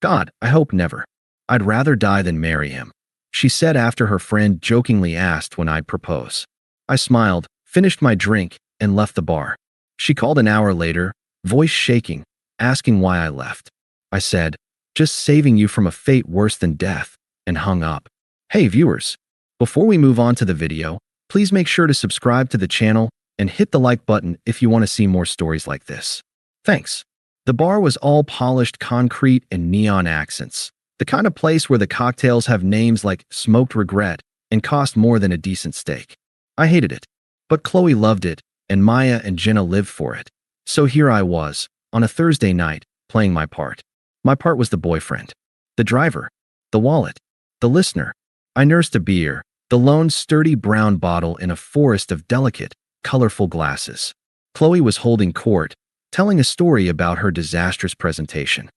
God, I hope never. I'd rather die than marry him, she said after her friend jokingly asked when I'd propose. I smiled, finished my drink, and left the bar. She called an hour later, voice shaking, asking why I left. I said, just saving you from a fate worse than death, and hung up. Hey viewers, before we move on to the video, please make sure to subscribe to the channel and hit the like button if you want to see more stories like this. Thanks. The bar was all polished concrete and neon accents, the kind of place where the cocktails have names like Smoked Regret and cost more than a decent steak. I hated it, but Chloe loved it, and Maya and Jenna lived for it. So here I was, on a Thursday night, playing my part. My part was the boyfriend, the driver, the wallet, the listener. I nursed a beer, the lone sturdy brown bottle in a forest of delicate, colorful glasses. Chloe was holding court, telling a story about her disastrous presentation.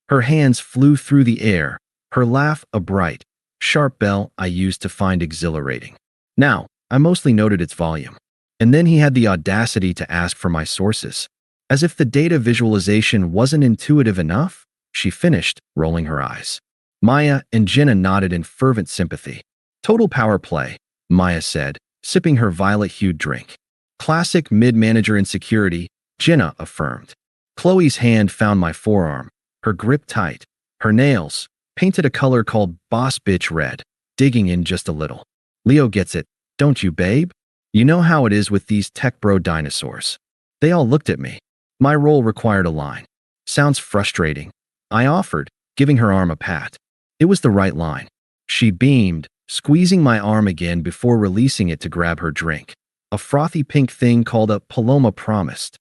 Her hands flew through the air, her laugh a bright, sharp bell I used to find exhilarating. Now, I mostly noted its volume. And then he had the audacity to ask for my sources. As if the data visualization wasn't intuitive enough, she finished, rolling her eyes. Maya and Jenna nodded in fervent sympathy. Total power play, Maya said, sipping her violet-hued drink. Classic mid-manager insecurity, Jenna affirmed. Chloe's hand found my forearm, her grip tight, her nails, painted a color called Boss Bitch Red, digging in just a little. Leo gets it, don't you, babe? You know how it is with these tech bro dinosaurs. They all looked at me. My role required a line. Sounds frustrating, I offered, giving her arm a pat. It was the right line. She beamed, squeezing my arm again before releasing it to grab her drink. A frothy pink thing called a Paloma Promised.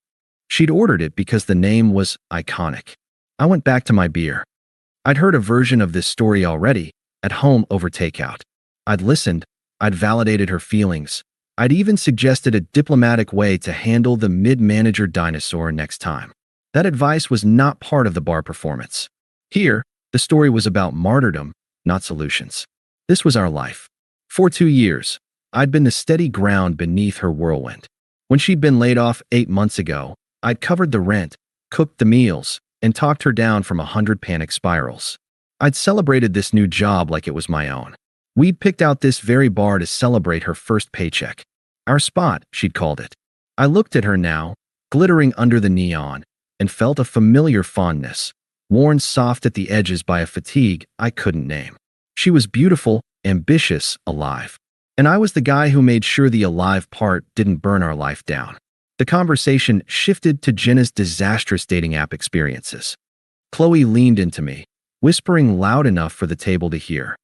She'd ordered it because the name was iconic. I went back to my beer. I'd heard a version of this story already, at home over takeout. I'd listened, I'd validated her feelings. I'd even suggested a diplomatic way to handle the mid-manager dinosaur next time. That advice was not part of the bar performance. Here, the story was about martyrdom, not solutions. This was our life. For 2 years, I'd been the steady ground beneath her whirlwind. When she'd been laid off 8 months ago, I'd covered the rent, cooked the meals, and talked her down from 100 panic spirals. I'd celebrated this new job like it was my own. We'd picked out this very bar to celebrate her first paycheck. Our spot, she'd called it. I looked at her now, glittering under the neon, and felt a familiar fondness, worn soft at the edges by a fatigue I couldn't name. She was beautiful, ambitious, alive. And I was the guy who made sure the alive part didn't burn our life down. The conversation shifted to Jenna's disastrous dating app experiences. Chloe leaned into me, whispering loud enough for the table to hear.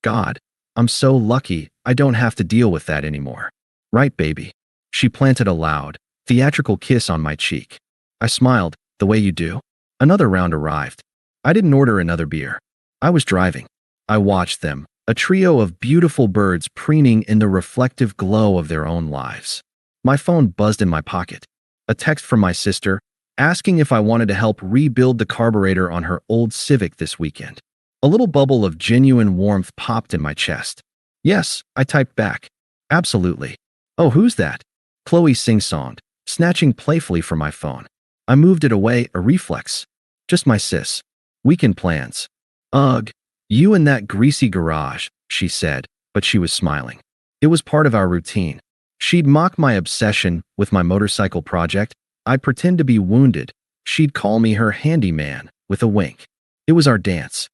God, I'm so lucky I don't have to deal with that anymore. Right, baby? She planted a loud, theatrical kiss on my cheek. I smiled, the way you do. Another round arrived. I didn't order another beer. I was driving. I watched them, a trio of beautiful birds preening in the reflective glow of their own lives. My phone buzzed in my pocket. A text from my sister, asking if I wanted to help rebuild the carburetor on her old Civic this weekend. A little bubble of genuine warmth popped in my chest. Yes, I typed back. Absolutely. Oh, who's that? Chloe sing-songed, snatching playfully from my phone. I moved it away, a reflex. Just my sis. Weekend plans. Ugh, you and that greasy garage, she said, but she was smiling. It was part of our routine. She'd mock my obsession with my motorcycle project. I'd pretend to be wounded. She'd call me her handyman, with a wink. It was our dance.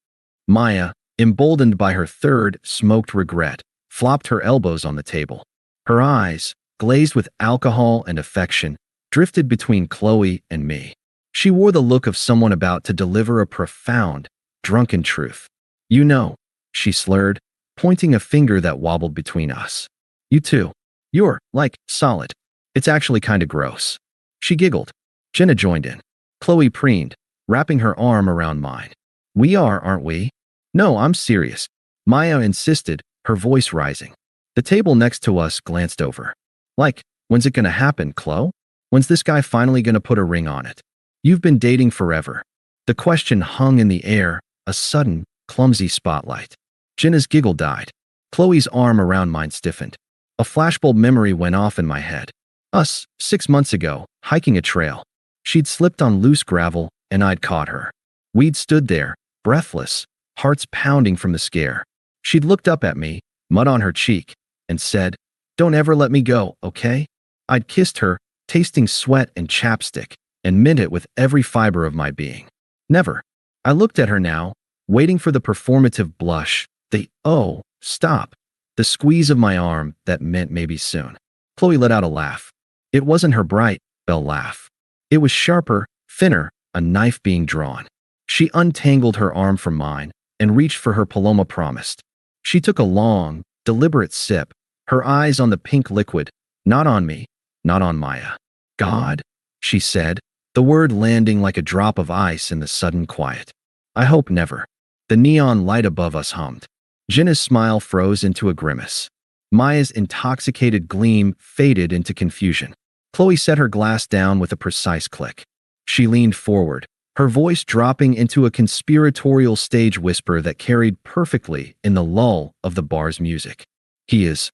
Maya, emboldened by her third smoked regret, flopped her elbows on the table. Her eyes, glazed with alcohol and affection, drifted between Chloe and me. She wore the look of someone about to deliver a profound, drunken truth. You know, she slurred, pointing a finger that wobbled between us. You too. You're, like, solid. It's actually kinda gross. She giggled. Jenna joined in. Chloe preened, wrapping her arm around mine. We are, aren't we? No, I'm serious. Maya insisted, her voice rising. The table next to us glanced over. Like, when's it gonna happen, Chloe? When's this guy finally gonna put a ring on it? You've been dating forever. The question hung in the air, a sudden, clumsy spotlight. Jenna's giggle died. Chloe's arm around mine stiffened. A flashbulb memory went off in my head. Us, 6 months ago, hiking a trail. She'd slipped on loose gravel, and I'd caught her. We'd stood there, breathless, hearts pounding from the scare. She'd looked up at me, mud on her cheek, and said, "Don't ever let me go, okay?" I'd kissed her, tasting sweat and chapstick, and meant it with every fiber of my being. Never. I looked at her now, waiting for the performative blush, the "oh, stop," the squeeze of my arm that meant maybe soon. Chloe let out a laugh. It wasn't her bright, bell laugh. It was sharper, thinner, a knife being drawn. She untangled her arm from mine and reached for her Paloma promised. She took a long, deliberate sip, her eyes on the pink liquid, not on me, not on Maya. "God," she said, the word landing like a drop of ice in the sudden quiet. "I hope never." The neon light above us hummed. Jenna's smile froze into a grimace. Maya's intoxicated gleam faded into confusion. Chloe set her glass down with a precise click. She leaned forward, her voice dropping into a conspiratorial stage whisper that carried perfectly in the lull of the bar's music. He's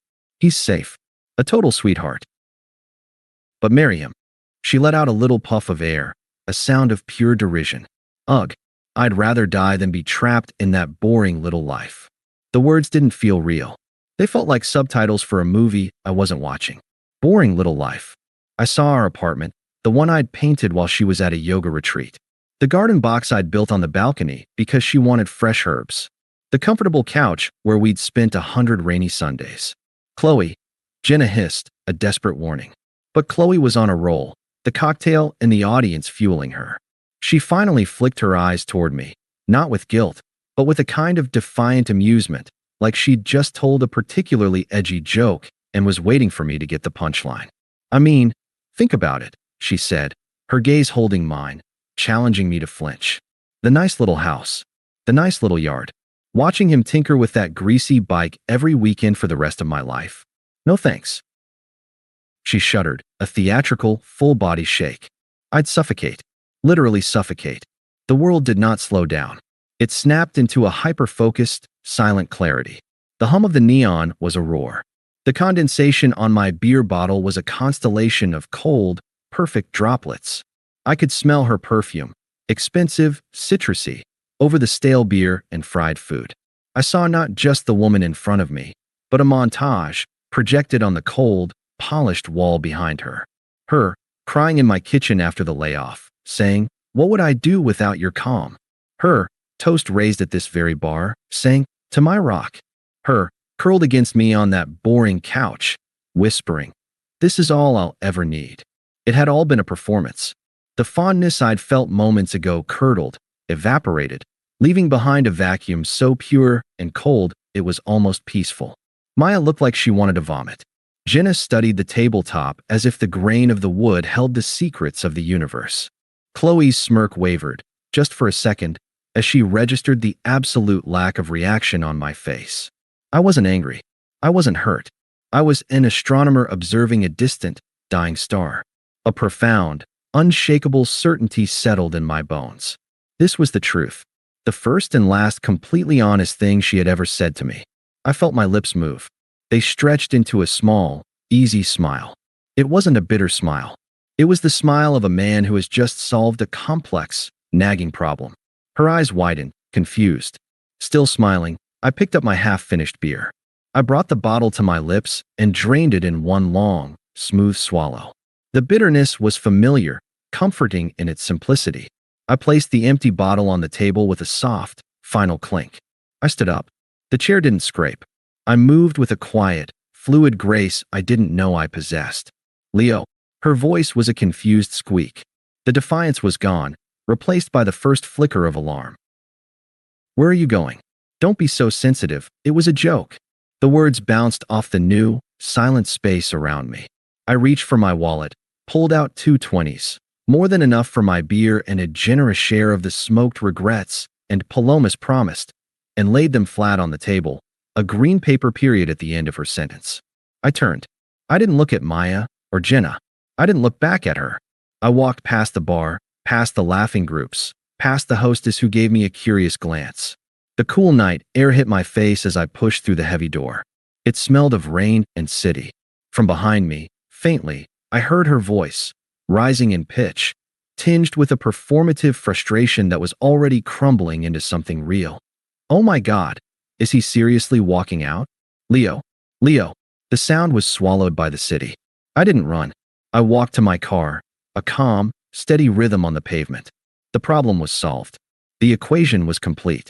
safe. A total sweetheart. But marry him." She let out a little puff of air, a sound of pure derision. "Ugh, I'd rather die than be trapped in that boring little life." The words didn't feel real. They felt like subtitles for a movie I wasn't watching. Boring little life. I saw our apartment, the one I'd painted while she was at a yoga retreat. The garden box I'd built on the balcony because she wanted fresh herbs. The comfortable couch where we'd spent 100 rainy Sundays. "Chloe," Jenna hissed, a desperate warning. But Chloe was on a roll, the cocktail and the audience fueling her. She finally flicked her eyes toward me, not with guilt, but with a kind of defiant amusement, like she'd just told a particularly edgy joke and was waiting for me to get the punchline. "I mean, think about it," she said, her gaze holding mine, challenging me to flinch. "The nice little house. The nice little yard. Watching him tinker with that greasy bike every weekend for the rest of my life. No thanks." She shuddered, a theatrical, full-body shake. I'd suffocate. Literally suffocate. The world did not slow down. It snapped into a hyper-focused, silent clarity. The hum of the neon was a roar. The condensation on my beer bottle was a constellation of cold, perfect droplets. I could smell her perfume, expensive, citrusy, over the stale beer and fried food. I saw not just the woman in front of me, but a montage projected on the cold, polished wall behind her. Her, crying in my kitchen after the layoff, saying, "What would I do without your calm?" Her, toast raised at this very bar, saying, "To my rock." Her, curled against me on that boring couch, whispering, "This is all I'll ever need." It had all been a performance. The fondness I'd felt moments ago curdled, evaporated, leaving behind a vacuum so pure and cold it was almost peaceful. Maya looked like she wanted to vomit. Jenna studied the tabletop as if the grain of the wood held the secrets of the universe. Chloe's smirk wavered, just for a second, as she registered the absolute lack of reaction on my face. I wasn't angry. I wasn't hurt. I was an astronomer observing a distant, dying star. A profound, unshakable certainty settled in my bones. This was the truth. The first and last completely honest thing she had ever said to me. I felt my lips move. They stretched into a small, easy smile. It wasn't a bitter smile. It was the smile of a man who has just solved a complex, nagging problem. Her eyes widened, confused. Still smiling, I picked up my half-finished beer. I brought the bottle to my lips and drained it in one long, smooth swallow. The bitterness was familiar, comforting in its simplicity. I placed the empty bottle on the table with a soft, final clink. I stood up. The chair didn't scrape. I moved with a quiet, fluid grace I didn't know I possessed. "Leo." Her voice was a confused squeak. The defiance was gone, replaced by the first flicker of alarm. "Where are you going?" "Don't be so sensitive, it was a joke." The words bounced off the new, silent space around me. I reached for my wallet, pulled out 2 20s, more than enough for my beer and a generous share of the smoked regrets and Palomas promised, and laid them flat on the table, a green paper period at the end of her sentence. I turned. I didn't look at Maya or Jenna. I didn't look back at her. I walked past the bar, past the laughing groups, past the hostess who gave me a curious glance. The cool night air hit my face as I pushed through the heavy door. It smelled of rain and city. From behind me, faintly, I heard her voice, rising in pitch. tinged with a performative frustration that was already crumbling into something real. Oh my God, is he seriously walking out? Leo, Leo. The sound was swallowed by the city. I didn't run. I walked to my car, a calm, steady rhythm on the pavement. The problem was solved. The equation was complete.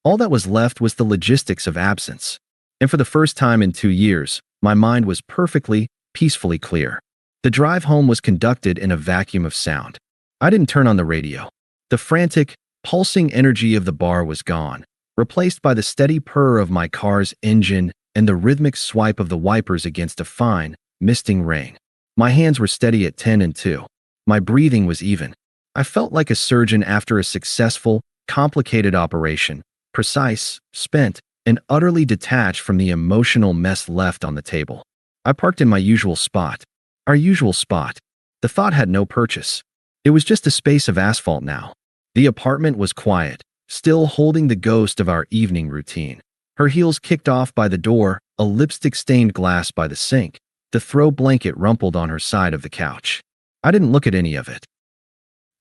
All that was left was the logistics of absence. And for the first time in 2 years, my mind was perfectly, peacefully clear. The drive home was conducted in a vacuum of sound. I didn't turn on the radio. The frantic, pulsing energy of the bar was gone, replaced by the steady purr of my car's engine and the rhythmic swipe of the wipers against a fine, misting rain. My hands were steady at 10 and 2. My breathing was even. I felt like a surgeon after a successful, complicated operation, precise, spent, and utterly detached from the emotional mess left on the table. I parked in my usual spot. Our usual spot. The thought had no purchase. It was just a space of asphalt now. The apartment was quiet, still holding the ghost of our evening routine. Her heels kicked off by the door, a lipstick-stained glass by the sink, the throw blanket rumpled on her side of the couch. I didn't look at any of it.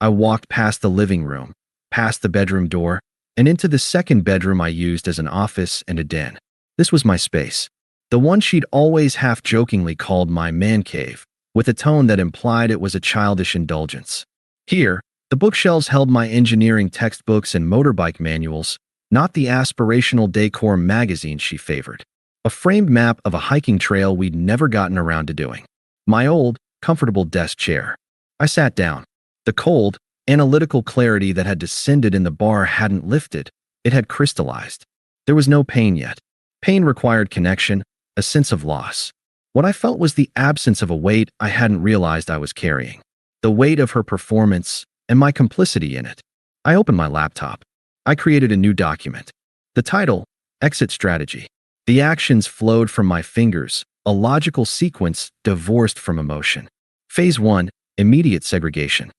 I walked past the living room, past the bedroom door, and into the second bedroom I used as an office and a den. This was my space, the one she'd always half-jokingly called my man cave, with a tone that implied it was a childish indulgence. Here, the bookshelves held my engineering textbooks and motorbike manuals, not the aspirational decor magazine she favored. A framed map of a hiking trail we'd never gotten around to doing. My old, comfortable desk chair. I sat down. The cold, analytical clarity that had descended in the bar hadn't lifted. It had crystallized. There was no pain yet. Pain required connection, a sense of loss. What I felt was the absence of a weight I hadn't realized I was carrying. The weight of her performance and my complicity in it. I opened my laptop. I created a new document. The title, Exit Strategy. The actions flowed from my fingers, a logical sequence divorced from emotion. Phase 1, immediate segregation.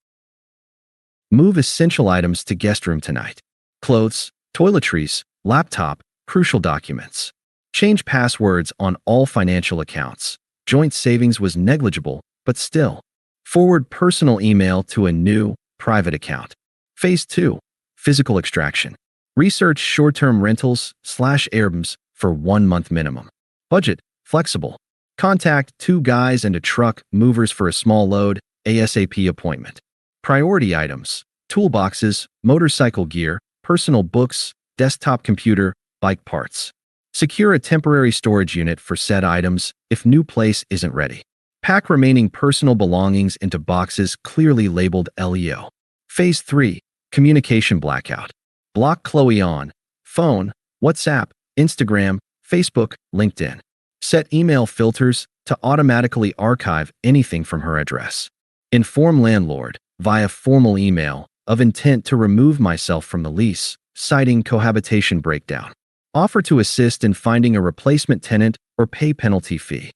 Move essential items to guest room tonight. Clothes, toiletries, laptop, crucial documents. Change passwords on all financial accounts. Joint savings was negligible, but still. Forward personal email to a new, private account. Phase 2, physical extraction. Research short-term rentals / Airbnbs for 1 month minimum. Budget, flexible. Contact 2 guys and a truck movers for a small load, ASAP appointment. Priority items, toolboxes, motorcycle gear, personal books, desktop computer, bike parts. Secure a temporary storage unit for said items if new place isn't ready. Pack remaining personal belongings into boxes clearly labeled LEO. Phase 3, communication blackout. Block Chloe on phone, WhatsApp, Instagram, Facebook, LinkedIn. Set email filters to automatically archive anything from her address. Inform landlord, via formal email, of intent to remove myself from the lease, citing cohabitation breakdown. Offer to assist in finding a replacement tenant or pay penalty fee.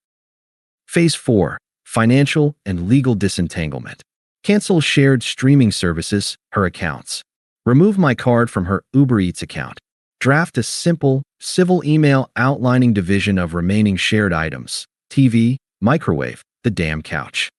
Phase 4, financial and legal disentanglement. Cancel shared streaming services, her accounts. Remove my card from her Uber Eats account. Draft a simple, civil email outlining division of remaining shared items. TV, microwave, the damn couch.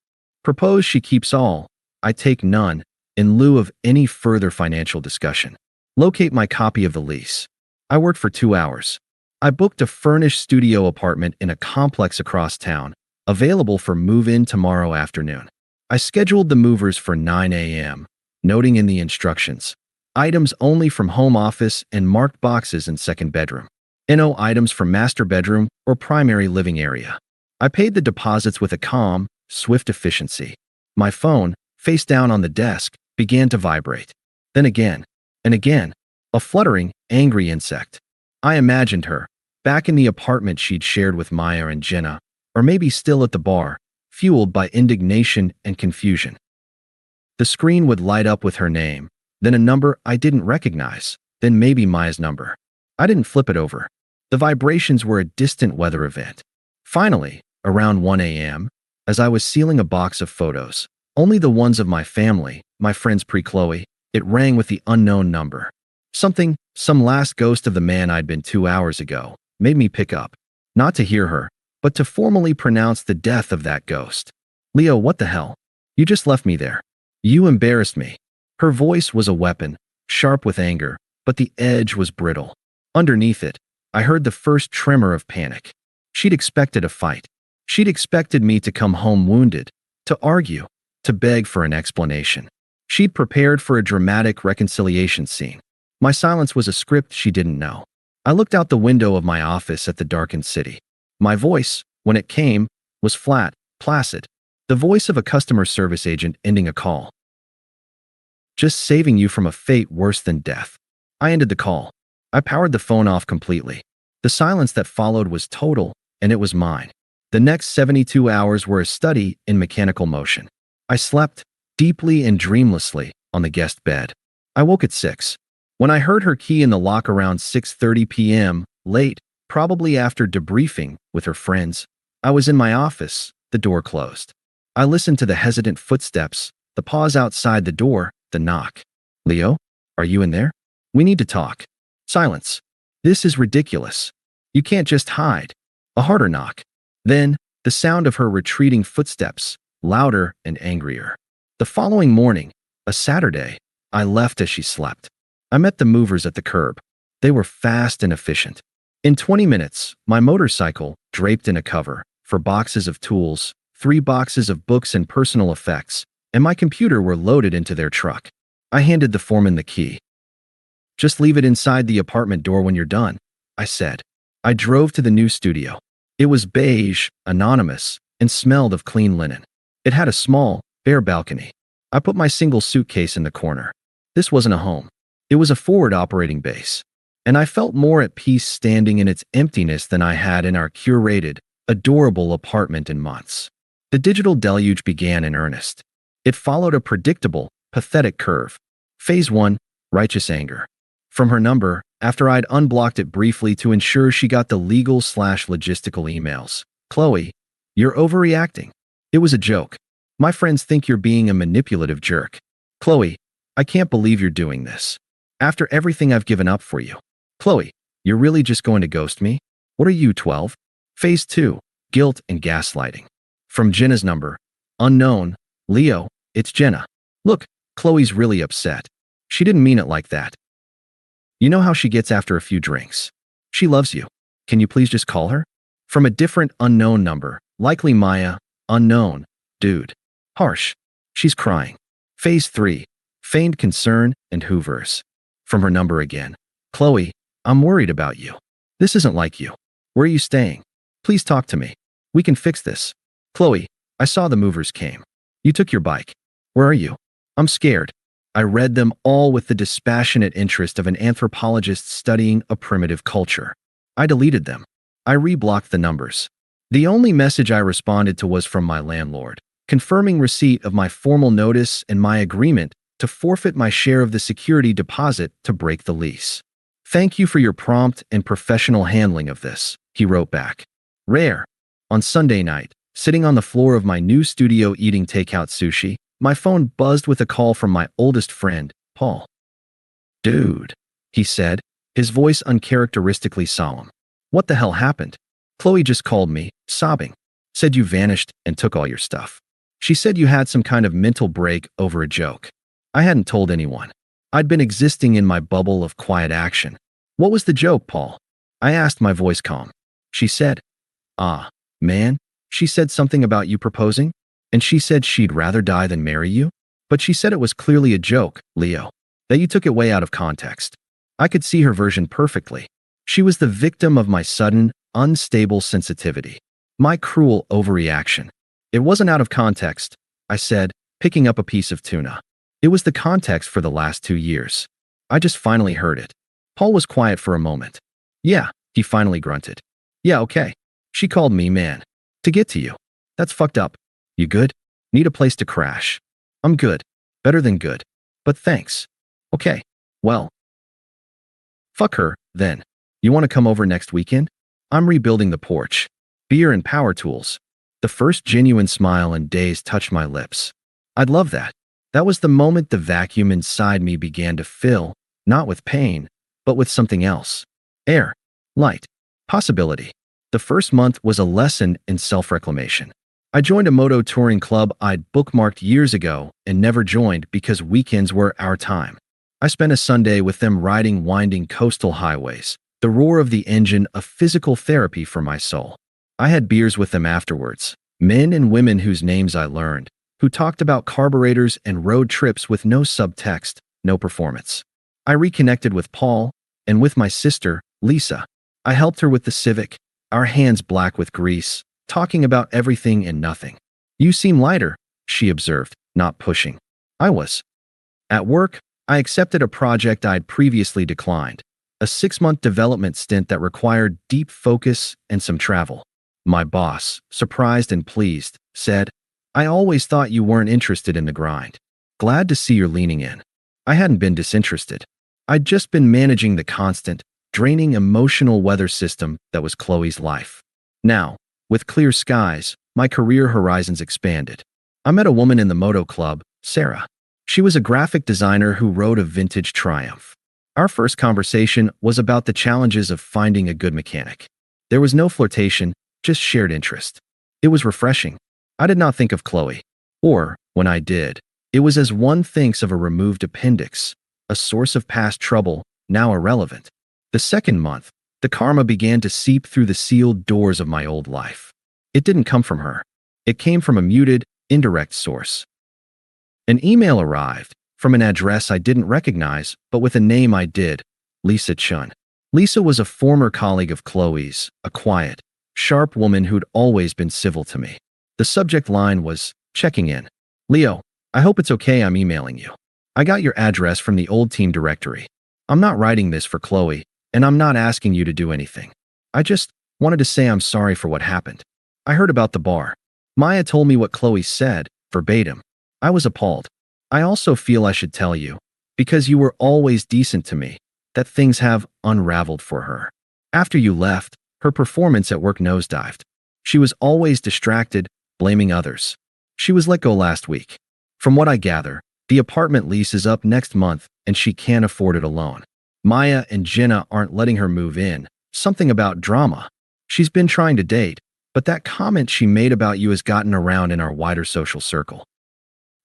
Propose she keeps all, I take none, in lieu of any further financial discussion. Locate my copy of the lease. I worked for 2 hours. I booked a furnished studio apartment in a complex across town, available for move-in tomorrow afternoon. I scheduled the movers for 9 a.m., noting in the instructions, items only from home office and marked boxes in second bedroom. No items from master bedroom or primary living area. I paid the deposits with a calm, swift efficiency. My phone, face down on the desk, began to vibrate. Then again, and again, a fluttering, angry insect. I imagined her, back in the apartment she'd shared with Maya and Jenna, or maybe still at the bar, fueled by indignation and confusion. The screen would light up with her name, then a number I didn't recognize, then maybe Maya's number. I didn't flip it over. The vibrations were a distant weather event. Finally, around 1 a.m., as I was sealing a box of photos, only the ones of my family, my friends pre-Chloe, it rang with the unknown number. Some last ghost of the man I'd been 2 hours ago, made me pick up, not to hear her, but to formally pronounce the death of that ghost. Leo, what the hell? You just left me there. You embarrassed me. Her voice was a weapon, sharp with anger, but the edge was brittle. Underneath it, I heard the first tremor of panic. She'd expected a fight. She'd expected me to come home wounded, to argue, to beg for an explanation. She'd prepared for a dramatic reconciliation scene. My silence was a script she didn't know. I looked out the window of my office at the darkened city. My voice, when it came, was flat, placid, the voice of a customer service agent ending a call. Just saving you from a fate worse than death. I ended the call. I powered the phone off completely. The silence that followed was total, and it was mine. The next 72 hours were a study in mechanical motion. I slept, deeply and dreamlessly, on the guest bed. I woke at 6. When I heard her key in the lock around 6:30 p.m., late, probably after debriefing with her friends, I was in my office, the door closed. I listened to the hesitant footsteps, the pause outside the door, the knock. Leo, are you in there? We need to talk. Silence. This is ridiculous. You can't just hide. A harder knock. Then, the sound of her retreating footsteps, louder and angrier. The following morning, a Saturday, I left as she slept. I met the movers at the curb. They were fast and efficient. In 20 minutes, my motorcycle, draped in a cover, for boxes of tools, 3 boxes of books and personal effects, and my computer were loaded into their truck. I handed the foreman the key. Just leave it inside the apartment door when you're done, I said. I drove to the new studio. It was beige, anonymous, and smelled of clean linen. It had a small, bare balcony. I put my single suitcase in the corner. This wasn't a home. It was a forward operating base. And I felt more at peace standing in its emptiness than I had in our curated, adorable apartment in months. The digital deluge began in earnest. It followed a predictable, pathetic curve. Phase 1, righteous anger. From her number, after I'd unblocked it briefly to ensure she got the legal/logistical emails. Chloe, you're overreacting. It was a joke. My friends think you're being a manipulative jerk. Chloe, I can't believe you're doing this. After everything I've given up for you. Chloe, you're really just going to ghost me? What are you, 12? Phase 2, guilt and gaslighting. From Jenna's number. Unknown. Leo, it's Jenna. Look, Chloe's really upset. She didn't mean it like that. You know how she gets after a few drinks. She loves you. Can you please just call her? From a different unknown number. Likely Maya. Unknown. Dude. Harsh. She's crying. Phase 3, feigned concern and hoovers. From her number again. Chloe, I'm worried about you. This isn't like you. Where are you staying? Please talk to me. We can fix this. Chloe, I saw the movers came. You took your bike. Where are you? I'm scared. I read them all with the dispassionate interest of an anthropologist studying a primitive culture. I deleted them. I reblocked the numbers. The only message I responded to was from my landlord, confirming receipt of my formal notice and my agreement to forfeit my share of the security deposit to break the lease. Thank you for your prompt and professional handling of this, he wrote back. Rare. On Sunday night, sitting on the floor of my new studio eating takeout sushi, my phone buzzed with a call from my oldest friend, Paul. Dude, he said, his voice uncharacteristically solemn. What the hell happened? Chloe just called me, sobbing. Said you vanished and took all your stuff. She said you had some kind of mental break over a joke. I hadn't told anyone. I'd been existing in my bubble of quiet action. What was the joke, Paul? I asked, my voice calm. She said, man, she said something about you proposing, and she said she'd rather die than marry you. But she said it was clearly a joke, Leo, that you took it way out of context. I could see her version perfectly. She was the victim of my sudden, unstable sensitivity, my cruel overreaction. It wasn't out of context, I said, picking up a piece of tuna. It was the context for the last 2 years. I just finally heard it. Paul was quiet for a moment. Yeah, he finally grunted. Yeah, okay. She called me, man. To get to you. That's fucked up. You good? Need a place to crash. I'm good. Better than good. But thanks. Okay. Well. Fuck her, then. You want to come over next weekend? I'm rebuilding the porch. Beer and power tools. The first genuine smile in days touched my lips. I'd love that. That was the moment the vacuum inside me began to fill, not with pain, but with something else. Air. Light. Possibility. The first month was a lesson in self-reclamation. I joined a moto touring club I'd bookmarked years ago and never joined because weekends were our time. I spent a Sunday with them riding winding coastal highways, the roar of the engine a physical therapy for my soul. I had beers with them afterwards, men and women whose names I learned, who talked about carburetors and road trips with no subtext, no performance. I reconnected with Paul and with my sister, Lisa. I helped her with the Civic, our hands black with grease, talking about everything and nothing. You seem lighter, she observed, not pushing. I was. At work, I accepted a project I'd previously declined, a 6-month development stint that required deep focus and some travel. My boss, surprised and pleased, said, I always thought you weren't interested in the grind. Glad to see you're leaning in. I hadn't been disinterested. I'd just been managing the constant, draining emotional weather system that was Chloe's life. Now, with clear skies, my career horizons expanded. I met a woman in the moto club, Sarah. She was a graphic designer who rode a vintage Triumph. Our first conversation was about the challenges of finding a good mechanic. There was no flirtation, just shared interest. It was refreshing. I did not think of Chloe. Or, when I did, it was as one thinks of a removed appendix, a source of past trouble, now irrelevant. The second month, the karma began to seep through the sealed doors of my old life. It didn't come from her. It came from a muted, indirect source. An email arrived, from an address I didn't recognize, but with a name I did, Lisa Chun. Lisa was a former colleague of Chloe's, a quiet, sharp woman who'd always been civil to me. The subject line was, checking in. Leo, I hope it's okay I'm emailing you. I got your address from the old team directory. I'm not writing this for Chloe, and I'm not asking you to do anything. I just wanted to say I'm sorry for what happened. I heard about the bar. Maya told me what Chloe said, verbatim. I was appalled. I also feel I should tell you, because you were always decent to me, that things have unraveled for her. After you left, her performance at work nosedived. She was always distracted, blaming others. She was let go last week. From what I gather, the apartment lease is up next month and she can't afford it alone. Maya and Jenna aren't letting her move in, something about drama. She's been trying to date, but that comment she made about you has gotten around in our wider social circle.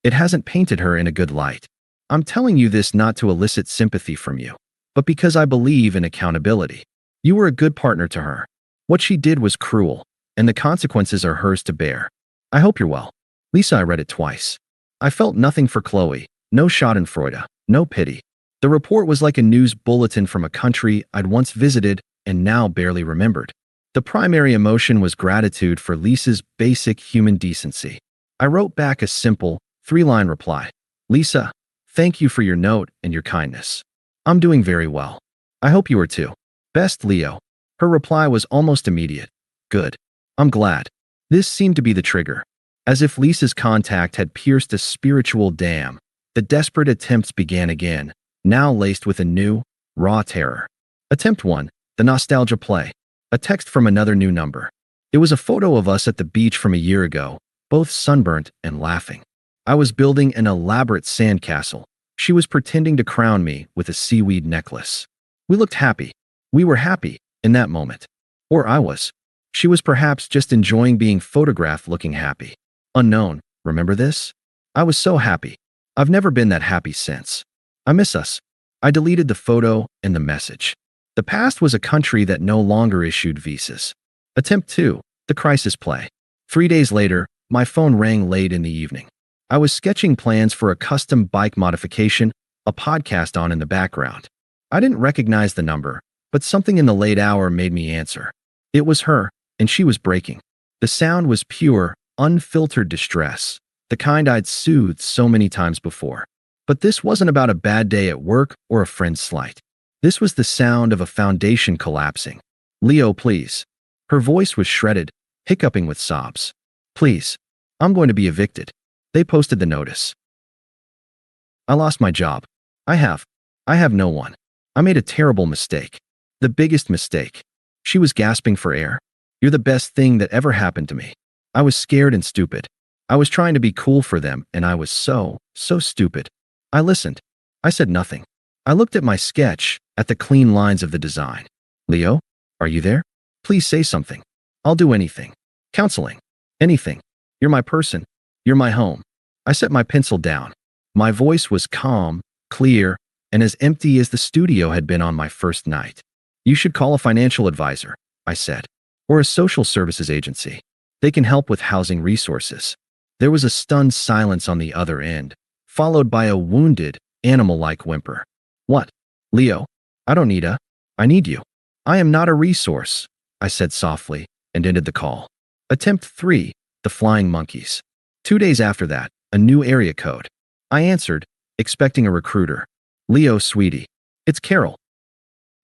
It hasn't painted her in a good light. I'm telling you this not to elicit sympathy from you, but because I believe in accountability. You were a good partner to her. What she did was cruel, and the consequences are hers to bear. I hope you're well. Lisa, I read it twice. I felt nothing for Chloe, no schadenfreude, no pity. The report was like a news bulletin from a country I'd once visited and now barely remembered. The primary emotion was gratitude for Lisa's basic human decency. I wrote back a simple, 3-line reply. Lisa, thank you for your note and your kindness. I'm doing very well. I hope you are too. Best, Leo. Her reply was almost immediate. Good. I'm glad. This seemed to be the trigger. As if Lisa's contact had pierced a spiritual dam, the desperate attempts began again, now laced with a new, raw terror. Attempt 1, the nostalgia play. A text from another new number. It was a photo of us at the beach from a year ago, both sunburnt and laughing. I was building an elaborate sandcastle. She was pretending to crown me with a seaweed necklace. We looked happy. We were happy in that moment. Or I was. She was perhaps just enjoying being photographed looking happy. Unknown, remember this? I was so happy. I've never been that happy since. I miss us. I deleted the photo and the message. The past was a country that no longer issued visas. Attempt 2, the crisis play. 3 days later, my phone rang late in the evening. I was sketching plans for a custom bike modification, a podcast on in the background. I didn't recognize the number, but something in the late hour made me answer. It was her, and she was breaking. The sound was pure, unfiltered distress, the kind I'd soothed so many times before. But this wasn't about a bad day at work or a friend's slight. This was the sound of a foundation collapsing. Leo, please. Her voice was shredded, hiccuping with sobs. Please. I'm going to be evicted. They posted the notice. I lost my job. I have no one. I made a terrible mistake. The biggest mistake. She was gasping for air. You're the best thing that ever happened to me. I was scared and stupid. I was trying to be cool for them, and I was so stupid. I listened. I said nothing. I looked at my sketch, at the clean lines of the design. Leo, are you there? Please say something. I'll do anything. Counseling. Anything. You're my person. You're my home. I set my pencil down. My voice was calm, clear, and as empty as the studio had been on my first night. You should call a financial advisor, I said, or a social services agency. They can help with housing resources. There was a stunned silence on the other end, followed by a wounded, animal-like whimper. What? Leo, I don't need I need you. I am not a resource, I said softly, and ended the call. Attempt 3, the flying monkeys. 2 days after that, a new area code. I answered, expecting a recruiter. Leo, sweetie. It's Carol.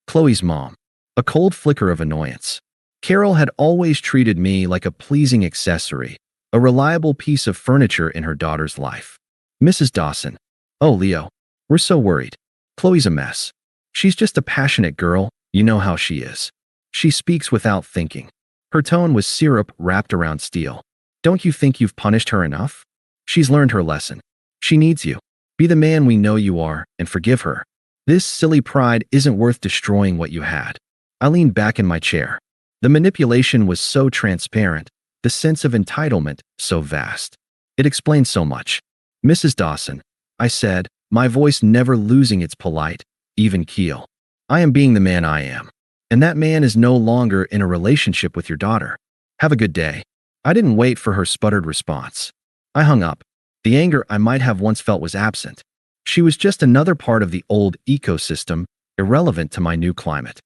Chloe's mom. A cold flicker of annoyance. Carol had always treated me like a pleasing accessory, a reliable piece of furniture in her daughter's life. Mrs. Dawson. Oh, Leo. We're so worried. Chloe's a mess. She's just a passionate girl, you know how she is. She speaks without thinking. Her tone was syrup wrapped around steel. Don't you think you've punished her enough? She's learned her lesson. She needs you. Be the man we know you are and forgive her. This silly pride isn't worth destroying what you had. I leaned back in my chair. The manipulation was so transparent, the sense of entitlement so vast. It explained so much. Mrs. Dawson, I said, my voice never losing its polite, even keel. I am being the man I am. And that man is no longer in a relationship with your daughter. Have a good day. I didn't wait for her sputtered response. I hung up. The anger I might have once felt was absent. She was just another part of the old ecosystem, irrelevant to my new climate.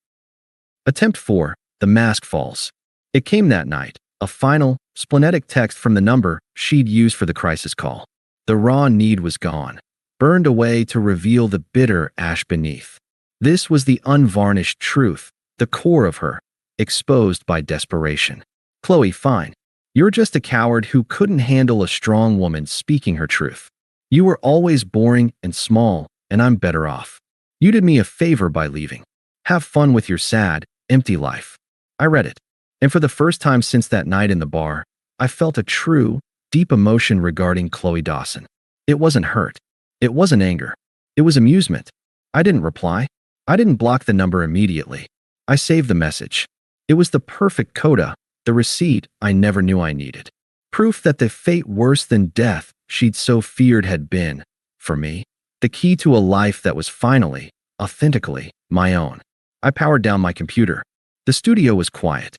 Attempt 4, the mask falls. It came that night, a final, splenetic text from the number she'd used for the crisis call. The raw need was gone, burned away to reveal the bitter ash beneath. This was the unvarnished truth, the core of her, exposed by desperation. Chloe, fine. You're just a coward who couldn't handle a strong woman speaking her truth. You were always boring and small, and I'm better off. You did me a favor by leaving. Have fun with your sad, empty life. I read it, and for the first time since that night in the bar, I felt a true, deep emotion regarding Chloe Dawson. It wasn't hurt. It wasn't anger. It was amusement. I didn't reply. I didn't block the number immediately. I saved the message. It was the perfect coda, the receipt I never knew I needed. Proof that the fate worse than death she'd so feared had been, for me, the key to a life that was finally, authentically, my own. I powered down my computer. The studio was quiet.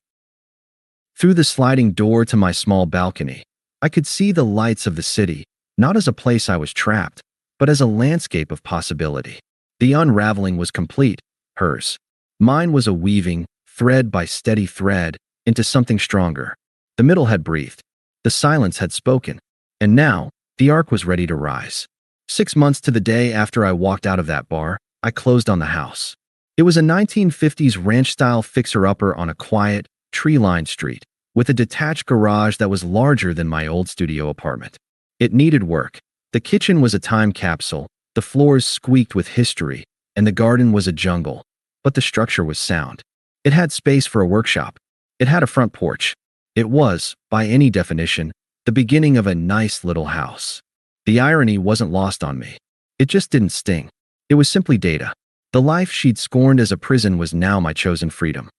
Through the sliding door to my small balcony, I could see the lights of the city, not as a place I was trapped, but as a landscape of possibility. The unraveling was complete, hers. Mine was a weaving, thread by steady thread, into something stronger. The middle had breathed. The silence had spoken. And now, the arc was ready to rise. 6 months to the day after I walked out of that bar, I closed on the house. It was a 1950s ranch-style fixer-upper on a quiet, tree-lined street, with a detached garage that was larger than my old studio apartment. It needed work. The kitchen was a time capsule, the floors squeaked with history, and the garden was a jungle. But the structure was sound. It had space for a workshop. It had a front porch. It was, by any definition, the beginning of a nice little house. The irony wasn't lost on me. It just didn't sting. It was simply data. The life she'd scorned as a prison was now my chosen freedom.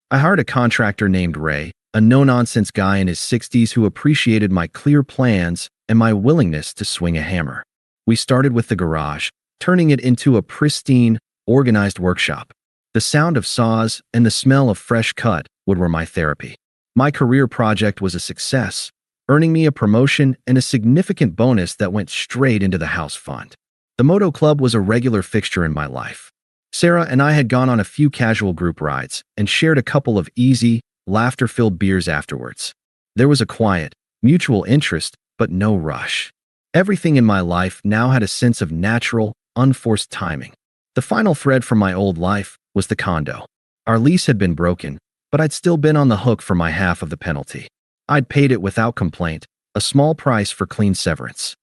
I hired a contractor named Ray, a no-nonsense guy in his 60s who appreciated my clear plans and my willingness to swing a hammer. We started with the garage, turning it into a pristine, organized workshop. The sound of saws and the smell of fresh cut wood were my therapy. My career project was a success, earning me a promotion and a significant bonus that went straight into the house fund. The Moto Club was a regular fixture in my life. Sarah and I had gone on a few casual group rides and shared a couple of easy, laughter-filled beers afterwards. There was a quiet, mutual interest, but no rush. Everything in my life now had a sense of natural, unforced timing. The final thread from my old life was the condo. Our lease had been broken, but I'd still been on the hook for my half of the penalty. I'd paid it without complaint, a small price for clean severance.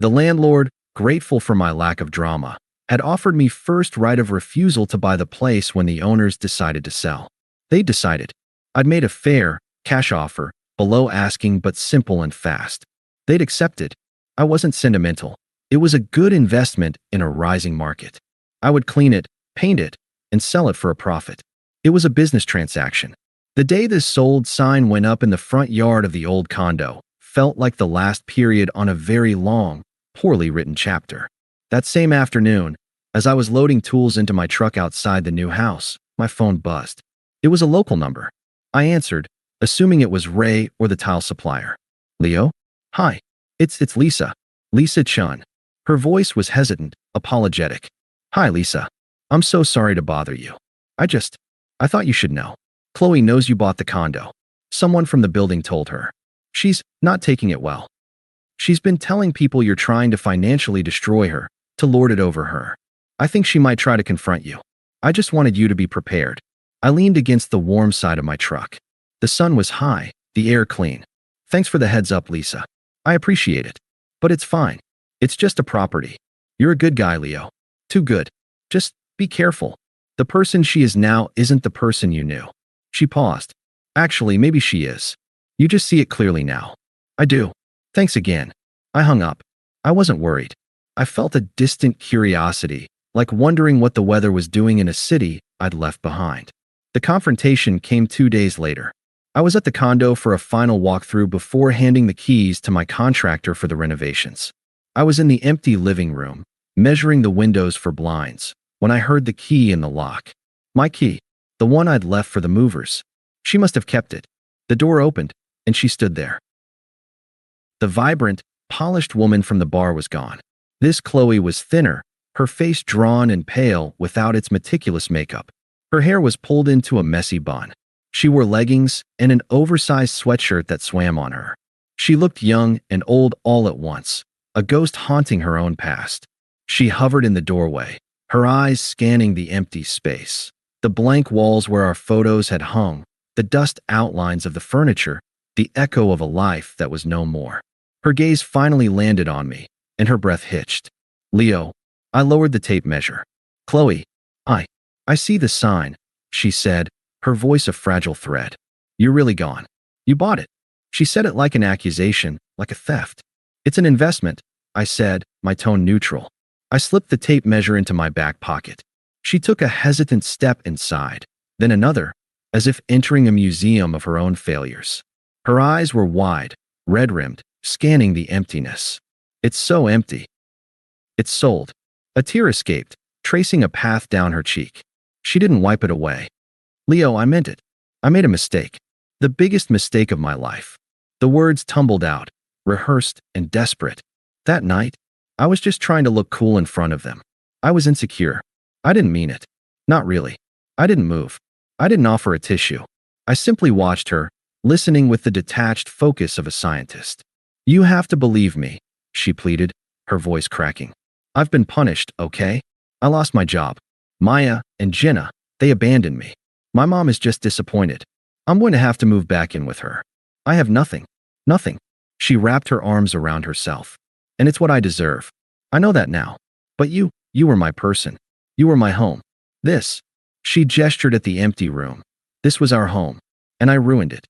The landlord, grateful for my lack of drama, had offered me first right of refusal to buy the place when the owners decided to sell. They decided. I'd made a fair, cash offer, below asking but simple and fast. They'd accepted. I wasn't sentimental. It was a good investment in a rising market. I would clean it, paint it, and sell it for a profit. It was a business transaction. The day this sold sign went up in the front yard of the old condo, felt like the last period on a very long, poorly written chapter. That same afternoon, as I was loading tools into my truck outside the new house, my phone buzzed. It was a local number. I answered, assuming it was Ray or the tile supplier. Leo? Hi. It's Lisa. Lisa Chun. Her voice was hesitant, apologetic. Hi, Lisa. I'm so sorry to bother you. I thought you should know. Chloe knows you bought the condo. Someone from the building told her. She's not taking it well. She's been telling people you're trying to financially destroy her, to lord it over her. I think she might try to confront you. I just wanted you to be prepared. I leaned against the warm side of my truck. The sun was high, the air clean. Thanks for the heads up, Lisa. I appreciate it. But it's fine. It's just a property. You're a good guy, Leo. Too good. Just be careful. The person she is now isn't the person you knew. She paused. Actually, maybe she is. You just see it clearly now. I do. Thanks again. I hung up. I wasn't worried. I felt a distant curiosity, like wondering what the weather was doing in a city I'd left behind. The confrontation came 2 days later. I was at the condo for a final walkthrough before handing the keys to my contractor for the renovations. I was in the empty living room, measuring the windows for blinds, when I heard the key in the lock. My key, the one I'd left for the movers. She must have kept it. The door opened, and she stood there. The vibrant, polished woman from the bar was gone. This Chloe was thinner, her face drawn and pale without its meticulous makeup. Her hair was pulled into a messy bun. She wore leggings and an oversized sweatshirt that swam on her. She looked young and old all at once, a ghost haunting her own past. She hovered in the doorway, her eyes scanning the empty space. The blank walls where our photos had hung, the dust outlines of the furniture, the echo of a life that was no more. Her gaze finally landed on me, and her breath hitched. Leo, I lowered the tape measure. Chloe, I see the sign, she said, her voice a fragile thread. You're really gone. You bought it. She said it like an accusation, like a theft. It's an investment, I said, my tone neutral. I slipped the tape measure into my back pocket. She took a hesitant step inside, then another, as if entering a museum of her own failures. Her eyes were wide, red-rimmed, scanning the emptiness. It's so empty. It's sold. A tear escaped, tracing a path down her cheek. She didn't wipe it away. Leo, I meant it. I made a mistake. The biggest mistake of my life. The words tumbled out, rehearsed and desperate. That night, I was just trying to look cool in front of them. I was insecure. I didn't mean it. Not really. I didn't move. I didn't offer a tissue. I simply watched her, listening with the detached focus of a scientist. You have to believe me, she pleaded, her voice cracking. I've been punished, okay? I lost my job. Maya and Jenna, they abandoned me. My mom is just disappointed. I'm going to have to move back in with her. I have nothing. Nothing. She wrapped her arms around herself. And it's what I deserve. I know that now. But you were my person. You were my home. She gestured at the empty room. This was our home. And I ruined it.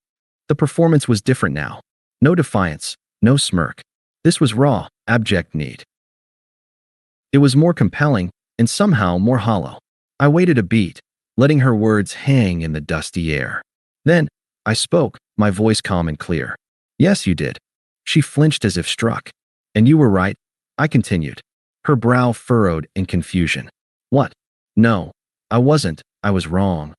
The performance was different now. No defiance, no smirk. This was raw, abject need. It was more compelling, and somehow more hollow. I waited a beat, letting her words hang in the dusty air. Then, I spoke, my voice calm and clear. Yes, you did. She flinched as if struck. And you were right, I continued. Her brow furrowed in confusion. What? No, I wasn't. I was wrong.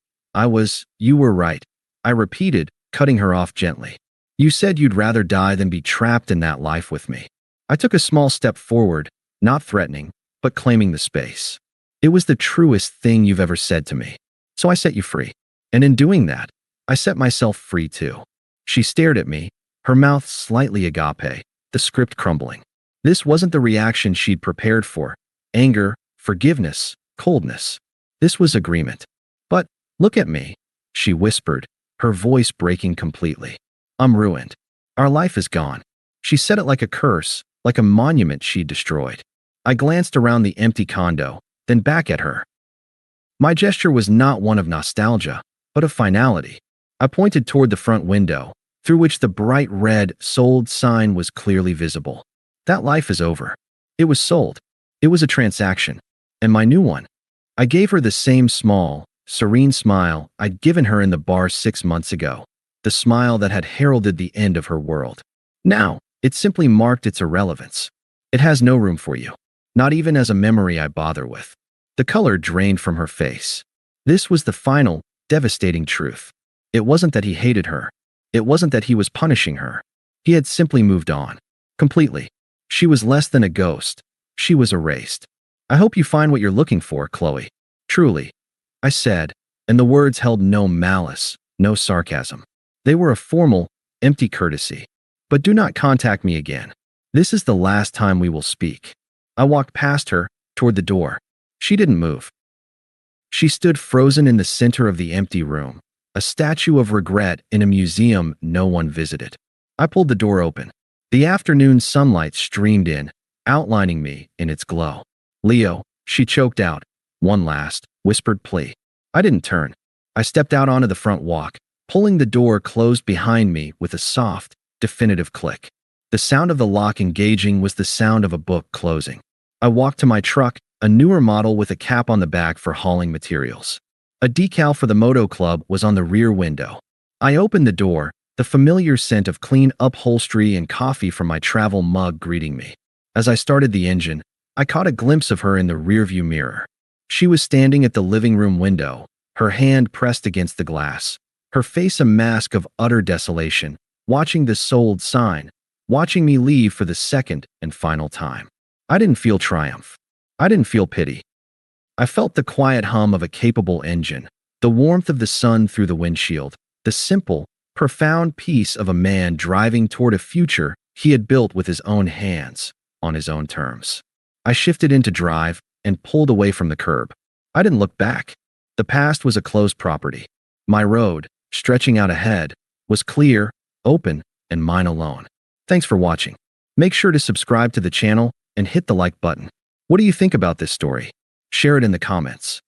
You were right. I repeated, cutting her off gently. You said you'd rather die than be trapped in that life with me. I took a small step forward, not threatening, but claiming the space. It was the truest thing you've ever said to me. So I set you free. And in doing that, I set myself free too. She stared at me, her mouth slightly agape, the script crumbling. This wasn't the reaction she'd prepared for. Anger, forgiveness, coldness. This was agreement. But, look at me, she whispered, her voice breaking completely. I'm ruined. Our life is gone. She said it like a curse, like a monument she'd destroyed. I glanced around the empty condo, then back at her. My gesture was not one of nostalgia, but of finality. I pointed toward the front window, through which the bright red sold sign was clearly visible. That life is over. It was sold. It was a transaction. And my new one. I gave her the same small, serene smile I'd given her in the bar 6 months ago. The smile that had heralded the end of her world. Now, it simply marked its irrelevance. It has no room for you. Not even as a memory I bother with. The color drained from her face. This was the final, devastating truth. It wasn't that he hated her. It wasn't that he was punishing her. He had simply moved on. Completely. She was less than a ghost. She was erased. I hope you find what you're looking for, Chloe. Truly. I said, and the words held no malice, no sarcasm. They were a formal, empty courtesy. But do not contact me again. This is the last time we will speak. I walked past her, toward the door. She didn't move. She stood frozen in the center of the empty room, a statue of regret in a museum no one visited. I pulled the door open. The afternoon sunlight streamed in, outlining me in its glow. Leo, she choked out, one last, whispered plea. I didn't turn. I stepped out onto the front walk, pulling the door closed behind me with a soft, definitive click. The sound of the lock engaging was the sound of a book closing. I walked to my truck, a newer model with a cap on the back for hauling materials. A decal for the Moto Club was on the rear window. I opened the door, the familiar scent of clean upholstery and coffee from my travel mug greeting me. As I started the engine, I caught a glimpse of her in the rearview mirror. She was standing at the living room window, her hand pressed against the glass, her face a mask of utter desolation, watching the sold sign, watching me leave for the second and final time. I didn't feel triumph. I didn't feel pity. I felt the quiet hum of a capable engine, the warmth of the sun through the windshield, the simple, profound peace of a man driving toward a future he had built with his own hands, on his own terms. I shifted into drive and pulled away from the curb. I didn't look back. The past was a closed property. My road, stretching out ahead, was clear, open, and mine alone. Thanks for watching. Make sure to subscribe to the channel and hit the like button. What do you think about this story? Share it in the comments.